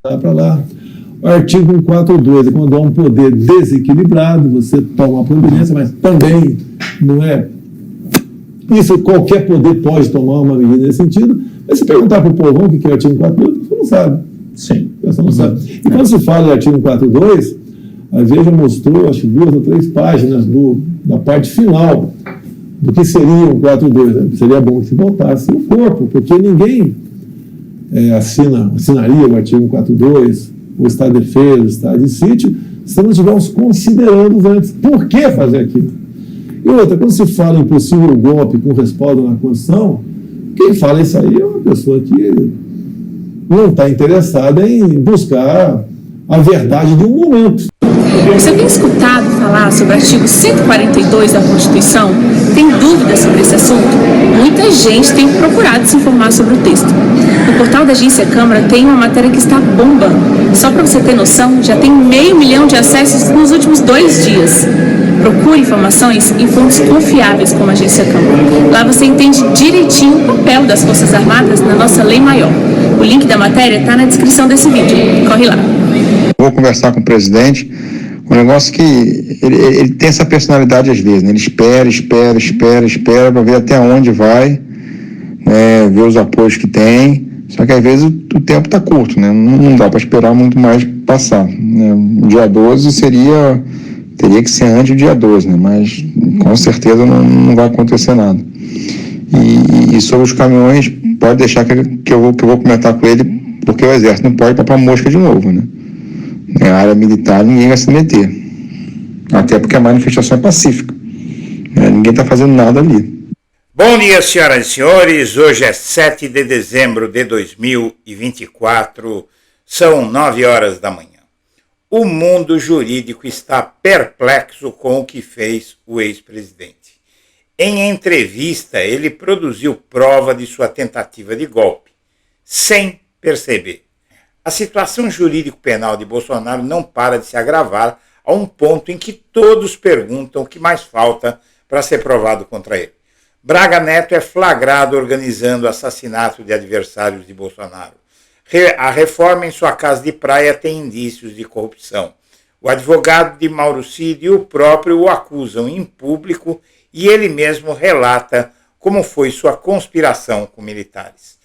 para lá. O artigo 142 é quando há um poder desequilibrado, você toma uma providência, mas também não é. Isso, qualquer poder pode tomar uma medida nesse sentido, mas se perguntar para o povão o que é o artigo 142, você não sabe. Sim. Você não sabe. E quando se fala em artigo 142, a Veja mostrou, acho que 2 ou 3 páginas da parte final do que seria o 142. Né? Seria bom que se voltasse o corpo, porque ninguém assinaria o artigo 142, o estado de defesa, o estado de sítio, se não estivermos considerando antes por que fazer aquilo. E outra, quando se fala em possível golpe com respaldo na Constituição, quem fala isso aí é uma pessoa que não está interessada em buscar a verdade de um momento. Você tem escutado falar sobre o artigo 142 da Constituição? Tem dúvidas sobre esse assunto? Muita gente tem procurado se informar sobre o texto. No portal da Agência Câmara tem uma matéria que está bombando. Só para você ter noção, já tem 500 mil de acessos nos últimos 2 dias. Procure informações em fontes confiáveis como a Agência Câmara. Lá você entende direitinho o papel das Forças Armadas na nossa lei maior. O link da matéria está na descrição desse vídeo. Corre lá. Vou conversar com o presidente, um negócio que ele tem essa personalidade às vezes, né? Ele espera para ver até onde vai, né? Ver os apoios que tem, só que às vezes o tempo está curto, né? Não dá para esperar muito mais passar, né? O dia 12 teria que ser antes do dia 12, né? Mas com certeza não vai acontecer nada. E sobre os caminhões, pode deixar que eu vou comentar com ele, porque o Exército não pode papar mosca de novo, né? É a área militar, ninguém vai se meter. Até porque a manifestação é pacífica. Ninguém está fazendo nada ali. Bom dia, senhoras e senhores. Hoje é 7 de dezembro de 2024. São 9 horas da manhã. O mundo jurídico está perplexo com o que fez o ex-presidente. Em entrevista, ele produziu prova de sua tentativa de golpe, sem perceber. A situação jurídico-penal de Bolsonaro não para de se agravar a um ponto em que todos perguntam o que mais falta para ser provado contra ele. Braga Neto é flagrado organizando o assassinato de adversários de Bolsonaro. A reforma em sua casa de praia tem indícios de corrupção. O advogado de Mauro Cid e o próprio o acusam em público e ele mesmo relata como foi sua conspiração com militares.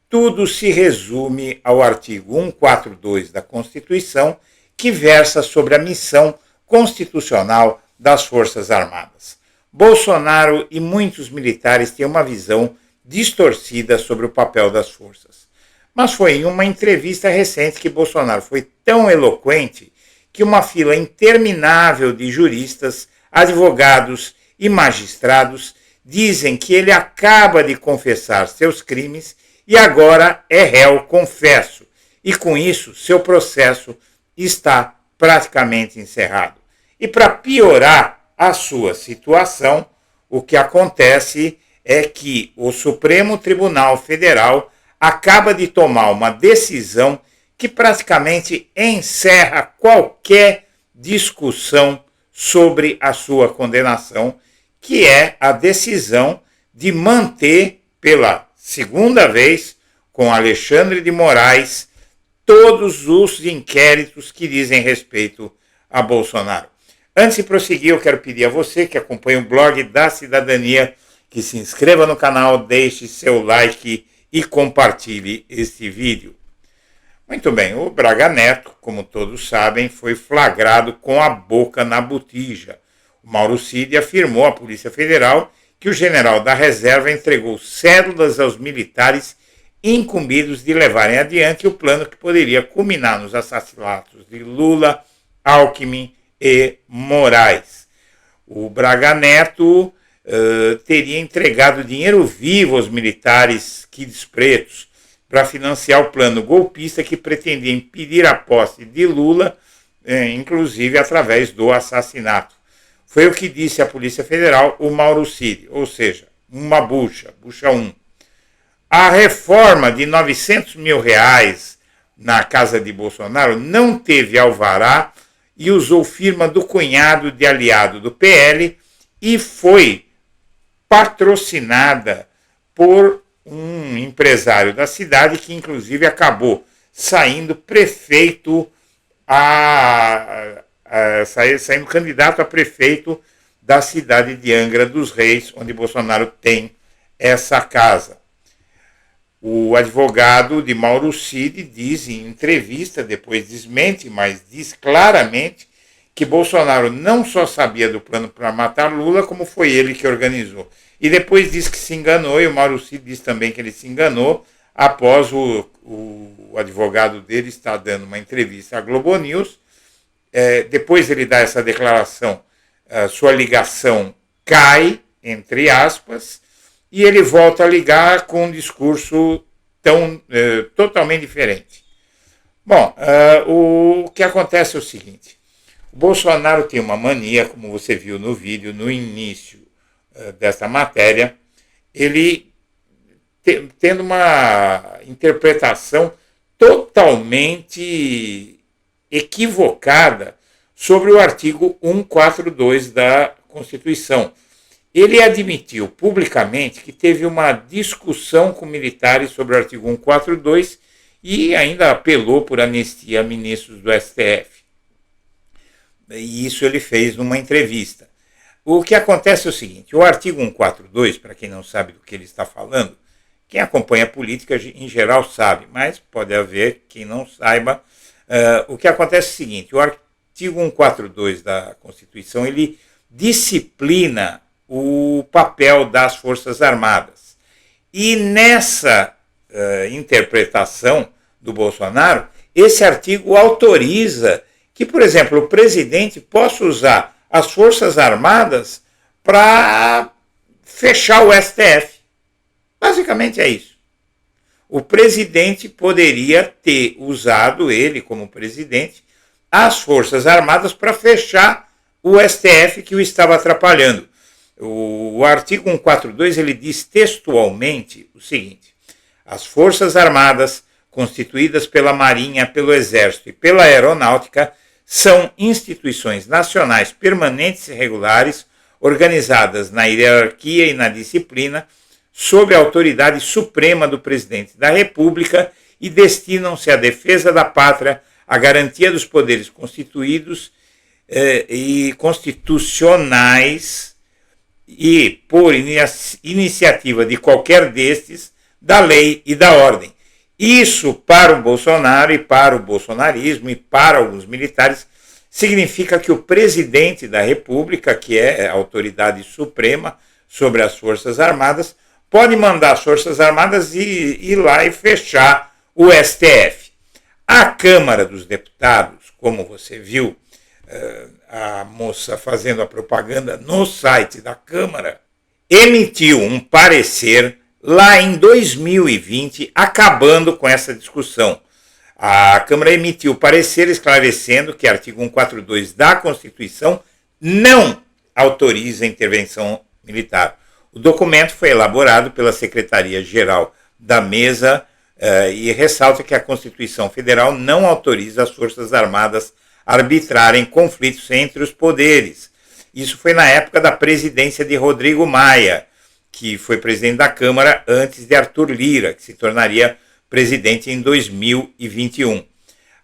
Tudo se resume ao artigo 142 da Constituição, que versa sobre a missão constitucional das Forças Armadas. Bolsonaro e muitos militares têm uma visão distorcida sobre o papel das forças. Mas foi em uma entrevista recente que Bolsonaro foi tão eloquente que uma fila interminável de juristas, advogados e magistrados dizem que ele acaba de confessar seus crimes e agora é réu confesso. E com isso, seu processo está praticamente encerrado. E para piorar a sua situação, o que acontece é que o Supremo Tribunal Federal acaba de tomar uma decisão que praticamente encerra qualquer discussão sobre a sua condenação, que é a decisão de manter pela segunda vez, com Alexandre de Moraes, todos os inquéritos que dizem respeito a Bolsonaro. Antes de prosseguir, eu quero pedir a você que acompanha o blog da Cidadania, que se inscreva no canal, deixe seu like e compartilhe este vídeo. Muito bem, o Braga Neto, como todos sabem, foi flagrado com a boca na botija. O Mauro Cid afirmou à Polícia Federal que o general da reserva entregou cédulas aos militares incumbidos de levarem adiante o plano que poderia culminar nos assassinatos de Lula, Alckmin e Moraes. O Braga Neto teria entregado dinheiro vivo aos militares quides pretos para financiar o plano golpista que pretendia impedir a posse de Lula, inclusive através do assassinato. Foi o que disse a Polícia Federal o Mauro Cid, ou seja, uma bucha 1. A reforma de R$900 mil na casa de Bolsonaro não teve alvará e usou firma do cunhado de aliado do PL e foi patrocinada por um empresário da cidade que inclusive acabou saindo saindo candidato a prefeito da cidade de Angra dos Reis, onde Bolsonaro tem essa casa. O advogado de Mauro Cid diz em entrevista, depois desmente, mas diz claramente que Bolsonaro não só sabia do plano para matar Lula, como foi ele que organizou. E depois diz que se enganou, e o Mauro Cid diz também que ele se enganou após o advogado dele estar dando uma entrevista à Globo News. Depois ele dá essa declaração, sua ligação cai, entre aspas, e ele volta a ligar com um discurso totalmente diferente. Bom, o que acontece é o seguinte: o Bolsonaro tem uma mania, como você viu no vídeo, no início dessa matéria, ele tendo uma interpretação totalmente equivocada sobre o artigo 142 da Constituição. Ele admitiu publicamente que teve uma discussão com militares sobre o artigo 142 e ainda apelou por anistia a ministros do STF. E isso ele fez numa entrevista. O que acontece é o seguinte: o artigo 142, para quem não sabe do que ele está falando, quem acompanha a política em geral sabe, mas pode haver quem não saiba. O que acontece é o seguinte: o artigo 142 da Constituição, ele disciplina o papel das Forças Armadas. E nessa interpretação do Bolsonaro, esse artigo autoriza que, por exemplo, o presidente possa usar as Forças Armadas para fechar o STF. Basicamente é isso. O presidente poderia ter usado, ele como presidente, as Forças Armadas para fechar o STF que o estava atrapalhando. O artigo 142 ele diz textualmente o seguinte: as Forças Armadas, constituídas pela Marinha, pelo Exército e pela Aeronáutica, são instituições nacionais permanentes e regulares, organizadas na hierarquia e na disciplina, sob a autoridade suprema do Presidente da República e destinam-se à defesa da pátria, à garantia dos poderes constituídos e constitucionais e, por iniciativa de qualquer destes, da lei e da ordem. Isso, para o Bolsonaro e para o bolsonarismo e para alguns militares, significa que o presidente da República, que é a autoridade suprema sobre as Forças Armadas, pode mandar as Forças Armadas ir lá e fechar o STF. A Câmara dos Deputados, como você viu, a moça fazendo a propaganda no site da Câmara, emitiu um parecer lá em 2020, acabando com essa discussão. A Câmara emitiu parecer esclarecendo que o artigo 142 da Constituição não autoriza a intervenção militar. O documento foi elaborado pela Secretaria-Geral da Mesa e ressalta que a Constituição Federal não autoriza as Forças Armadas a arbitrarem conflitos entre os poderes. Isso foi na época da presidência de Rodrigo Maia, que foi presidente da Câmara antes de Arthur Lira, que se tornaria presidente em 2021.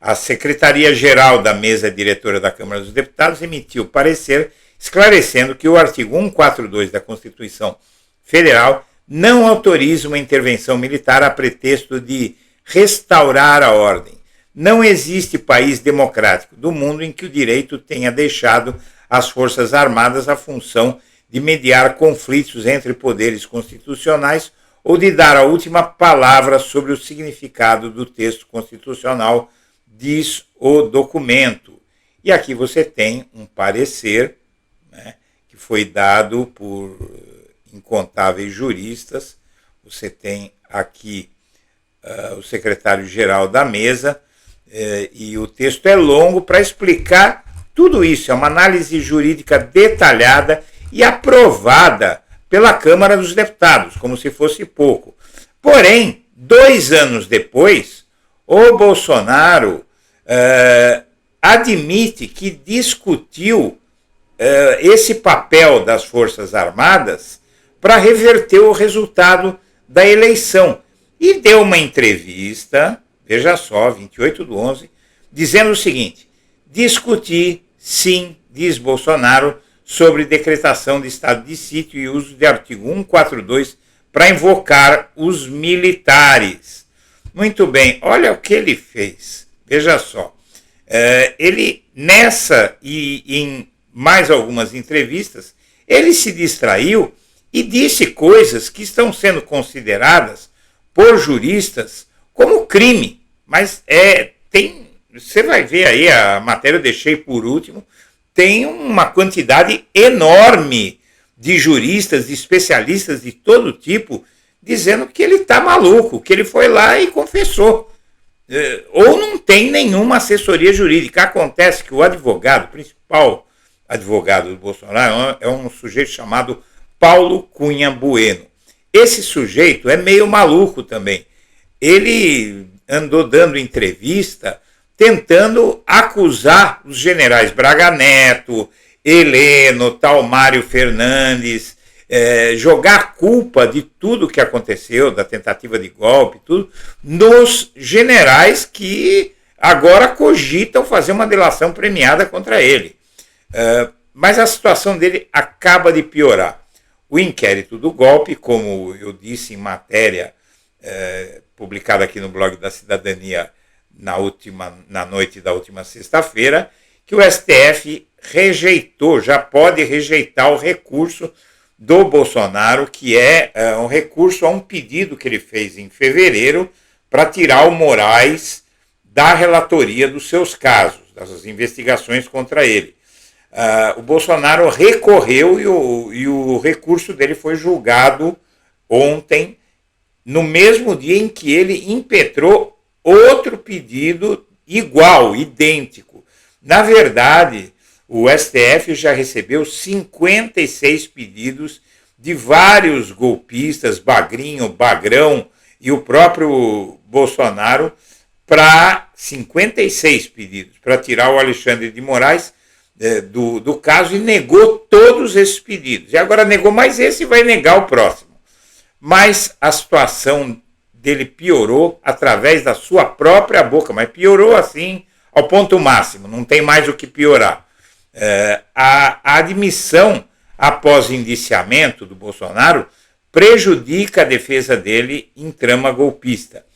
A Secretaria-Geral da Mesa Diretora da Câmara dos Deputados emitiu parecer esclarecendo que o artigo 142 da Constituição Federal não autoriza uma intervenção militar a pretexto de restaurar a ordem. Não existe país democrático do mundo em que o direito tenha deixado às Forças Armadas a função de mediar conflitos entre poderes constitucionais ou de dar a última palavra sobre o significado do texto constitucional, diz o documento. E aqui você tem um parecer, né, que foi dado por incontáveis juristas. Você tem aqui o secretário-geral da mesa, e o texto é longo para explicar tudo isso. É uma análise jurídica detalhada e aprovada pela Câmara dos Deputados, como se fosse pouco. Porém, 2 anos depois, o Bolsonaro admite que discutiu esse papel das Forças Armadas para reverter o resultado da eleição. E deu uma entrevista, veja só, 28/11, dizendo o seguinte: discutir, sim, diz Bolsonaro, sobre decretação de estado de sítio e uso de artigo 142 para invocar os militares. Muito bem, olha o que ele fez. Veja só, ele nessa e em mais algumas entrevistas, ele se distraiu e disse coisas que estão sendo consideradas por juristas como crime. Mas você vai ver aí, a matéria eu deixei por último, tem uma quantidade enorme de juristas, de especialistas de todo tipo, dizendo que ele está maluco, que ele foi lá e confessou. Ou não tem nenhuma assessoria jurídica. Acontece que o advogado, o principal advogado do Bolsonaro, é um sujeito chamado Paulo Cunha Bueno. Esse sujeito é meio maluco também. Ele andou dando entrevista tentando acusar os generais Braga Neto, Heleno, Talmário Fernandes, jogar a culpa de tudo que aconteceu, da tentativa de golpe, tudo, nos generais que agora cogitam fazer uma delação premiada contra ele. Mas a situação dele acaba de piorar. O inquérito do golpe, como eu disse em matéria publicada aqui no blog da Cidadania na noite da última sexta-feira, que o STF rejeitou, já pode rejeitar o recurso do Bolsonaro, que é um recurso a um pedido que ele fez em fevereiro para tirar o Moraes da relatoria dos seus casos, das investigações contra ele. O Bolsonaro recorreu e o recurso dele foi julgado ontem, no mesmo dia em que ele impetrou outro pedido igual, idêntico. Na verdade, o STF já recebeu 56 pedidos de vários golpistas, Bagrinho, Bagrão e o próprio Bolsonaro, para 56 pedidos, para tirar o Alexandre de Moraes do caso, e negou todos esses pedidos. E agora negou mais esse e vai negar o próximo. Mas a situação dele piorou através da sua própria boca, mas piorou assim ao ponto máximo, não tem mais o que piorar. A admissão após o indiciamento do Bolsonaro prejudica a defesa dele em trama golpista.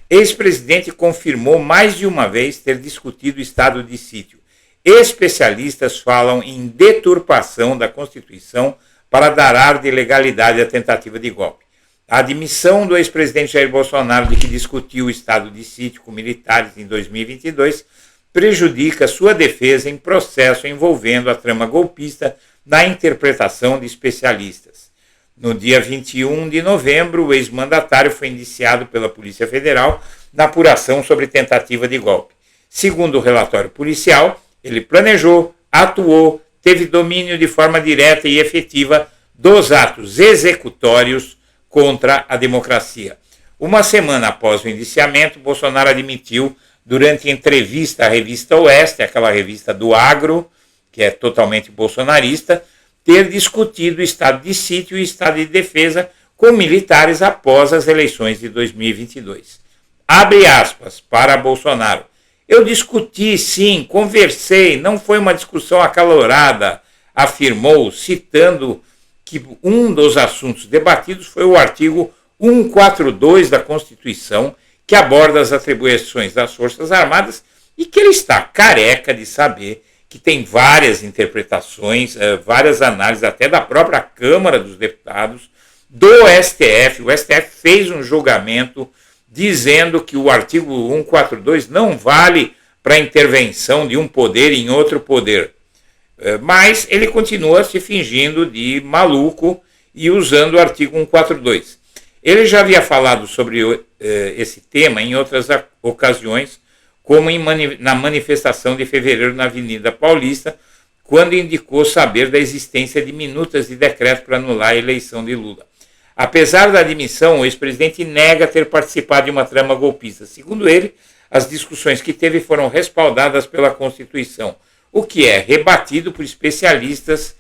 Ex-presidente confirmou mais de uma vez ter discutido o estado de sítio. Especialistas falam em deturpação da Constituição para dar ar de legalidade à tentativa de golpe. A admissão do ex-presidente Jair Bolsonaro de que discutiu o estado de sítio com militares em 2022 prejudica sua defesa em processo envolvendo a trama golpista na interpretação de especialistas. No dia 21 de novembro, o ex-mandatário foi indiciado pela Polícia Federal na apuração sobre tentativa de golpe. Segundo o relatório policial, ele planejou, atuou, teve domínio de forma direta e efetiva dos atos executórios contra a democracia. Uma semana após o indiciamento, Bolsonaro admitiu, durante entrevista à revista Oeste, aquela revista do agro, que é totalmente bolsonarista, ter discutido o estado de sítio e estado de defesa com militares após as eleições de 2022. Abre aspas para Bolsonaro. Eu discuti, sim, conversei, não foi uma discussão acalorada, afirmou, citando que um dos assuntos debatidos foi o artigo 142 da Constituição, que aborda as atribuições das Forças Armadas, e que ele está careca de saber que tem várias interpretações, várias análises, até da própria Câmara dos Deputados, do STF. O STF fez um julgamento dizendo que o artigo 142 não vale para intervenção de um poder em outro poder. Mas ele continua se fingindo de maluco e usando o artigo 142. Ele já havia falado sobre esse tema em outras ocasiões, como na manifestação de fevereiro na Avenida Paulista, quando indicou saber da existência de minutas de decreto para anular a eleição de Lula. Apesar da admissão, o ex-presidente nega ter participado de uma trama golpista. Segundo ele, as discussões que teve foram respaldadas pela Constituição, o que é rebatido por especialistas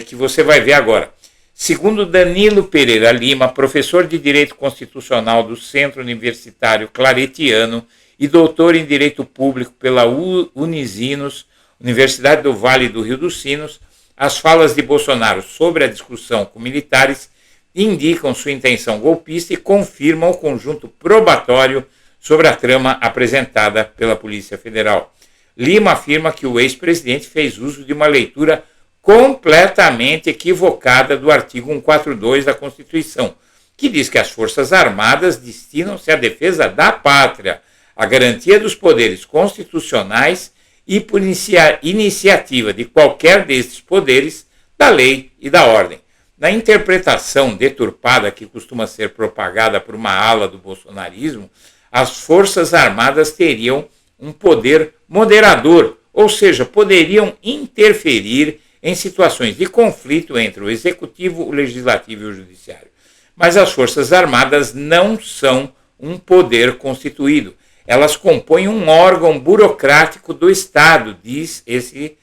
que você vai ver agora. Segundo Danilo Pereira Lima, professor de Direito Constitucional do Centro Universitário Claretiano e doutor em Direito Público pela Unisinos, Universidade do Vale do Rio dos Sinos, as falas de Bolsonaro sobre a discussão com militares indicam sua intenção golpista e confirmam o conjunto probatório sobre a trama apresentada pela Polícia Federal. Lima afirma que o ex-presidente fez uso de uma leitura completamente equivocada do artigo 142 da Constituição, que diz que as Forças Armadas destinam-se à defesa da pátria, à garantia dos poderes constitucionais e por iniciativa de qualquer destes poderes, da lei e da ordem. Na interpretação deturpada que costuma ser propagada por uma ala do bolsonarismo, as Forças Armadas teriam um poder moderador, ou seja, poderiam interferir em situações de conflito entre o Executivo, o Legislativo e o Judiciário. Mas as Forças Armadas não são um poder constituído. Elas compõem um órgão burocrático do Estado, diz esse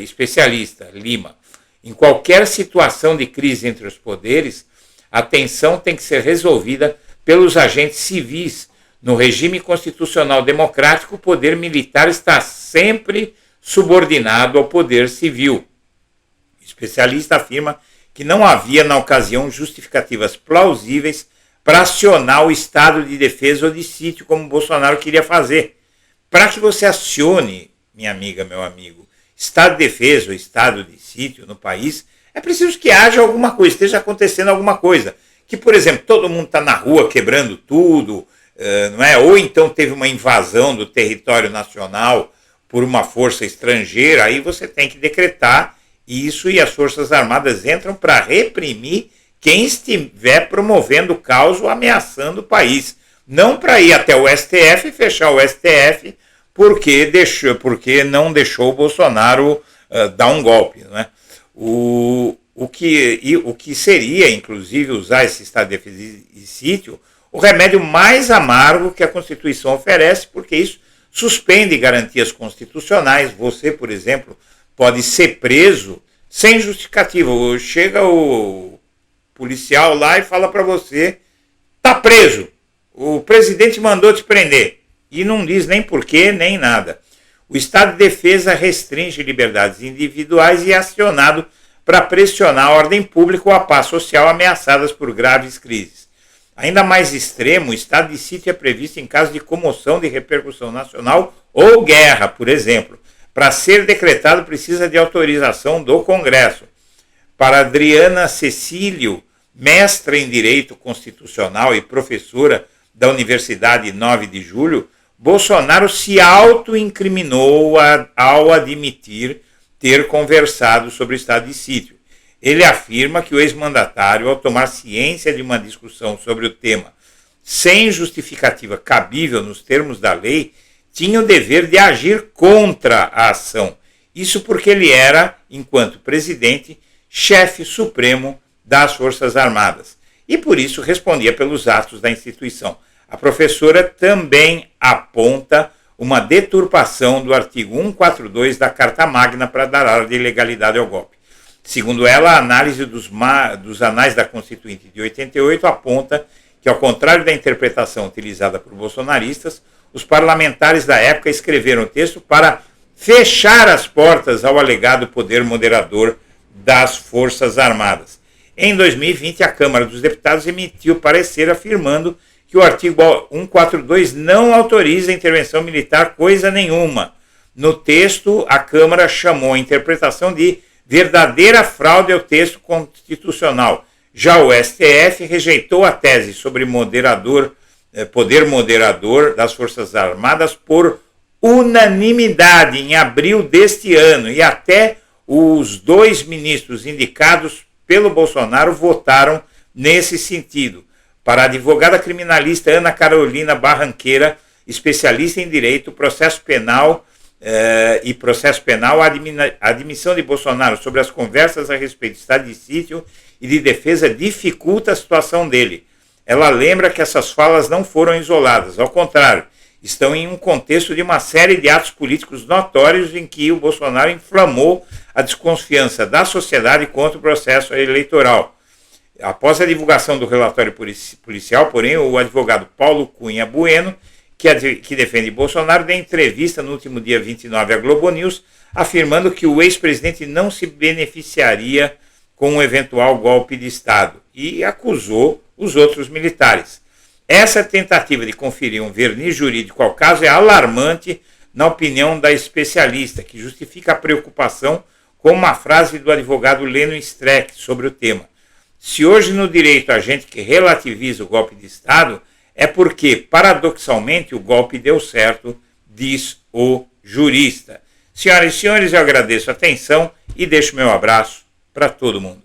especialista, Lima. Em qualquer situação de crise entre os poderes, a tensão tem que ser resolvida pelos agentes civis. No regime constitucional democrático, o poder militar está sempre subordinado ao poder civil. O especialista afirma que não havia, na ocasião, justificativas plausíveis para acionar o estado de defesa ou de sítio, como Bolsonaro queria fazer. Para que você acione, minha amiga, meu amigo, estado de defesa ou estado de sítio no país, é preciso que haja alguma coisa, esteja acontecendo alguma coisa. Que, por exemplo, todo mundo está na rua quebrando tudo, não é? Ou então teve uma invasão do território nacional por uma força estrangeira, aí você tem que decretar isso e as Forças Armadas entram para reprimir quem estiver promovendo caos ou ameaçando o país. Não para ir até o STF e fechar o STF porque não deixou o Bolsonaro dar um golpe. Não é? O que seria, inclusive, usar esse estado de defesa e sítio, o remédio mais amargo que a Constituição oferece, porque isso suspende garantias constitucionais. Você, por exemplo, pode ser preso sem justificativa. Chega o policial lá e fala para você, tá preso, o presidente mandou te prender. E não diz nem porquê, nem nada. O estado de defesa restringe liberdades individuais e é acionado para pressionar a ordem pública ou a paz social ameaçadas por graves crises. Ainda mais extremo, o estado de sítio é previsto em caso de comoção de repercussão nacional ou guerra, por exemplo. Para ser decretado, precisa de autorização do Congresso. Para Adriana Cecílio, mestra em Direito Constitucional e professora da Universidade 9 de Julho, Bolsonaro se autoincriminou ao admitir ter conversado sobre o estado de sítio. Ele afirma que o ex-mandatário, ao tomar ciência de uma discussão sobre o tema sem justificativa cabível nos termos da lei, tinha o dever de agir contra a ação. Isso porque ele era, enquanto presidente, chefe supremo das Forças Armadas. E por isso respondia pelos atos da instituição. A professora também aponta uma deturpação do artigo 142 da Carta Magna para dar ar de ilegalidade ao golpe. Segundo ela, a análise dos anais da Constituinte de 88 aponta que, ao contrário da interpretação utilizada por bolsonaristas, os parlamentares da época escreveram o texto para fechar as portas ao alegado poder moderador das Forças Armadas. Em 2020, a Câmara dos Deputados emitiu parecer afirmando que o artigo 142 não autoriza a intervenção militar coisa nenhuma. No texto, a Câmara chamou a interpretação de verdadeira fraude ao texto constitucional. Já o STF rejeitou a tese sobre poder moderador das Forças Armadas por unanimidade em abril deste ano, e até os 2 ministros indicados pelo Bolsonaro votaram nesse sentido. Para a advogada criminalista Ana Carolina Barranqueira, especialista em direito, processo penal, a admissão de Bolsonaro sobre as conversas a respeito do estado de sítio e de defesa dificulta a situação dele. Ela lembra que essas falas não foram isoladas, ao contrário, estão em um contexto de uma série de atos políticos notórios em que o Bolsonaro inflamou a desconfiança da sociedade contra o processo eleitoral. Após a divulgação do relatório policial, porém, o advogado Paulo Cunha Bueno que defende Bolsonaro, deu entrevista no último dia 29 à Globo News, afirmando que o ex-presidente não se beneficiaria com um eventual golpe de Estado e acusou os outros militares. Essa tentativa de conferir um verniz jurídico ao caso é alarmante, na opinião da especialista, que justifica a preocupação com uma frase do advogado Leno Streck sobre o tema. Se hoje no direito a gente que relativiza o golpe de Estado, é porque, paradoxalmente, o golpe deu certo, diz o jurista. Senhoras e senhores, eu agradeço a atenção e deixo meu abraço para todo mundo.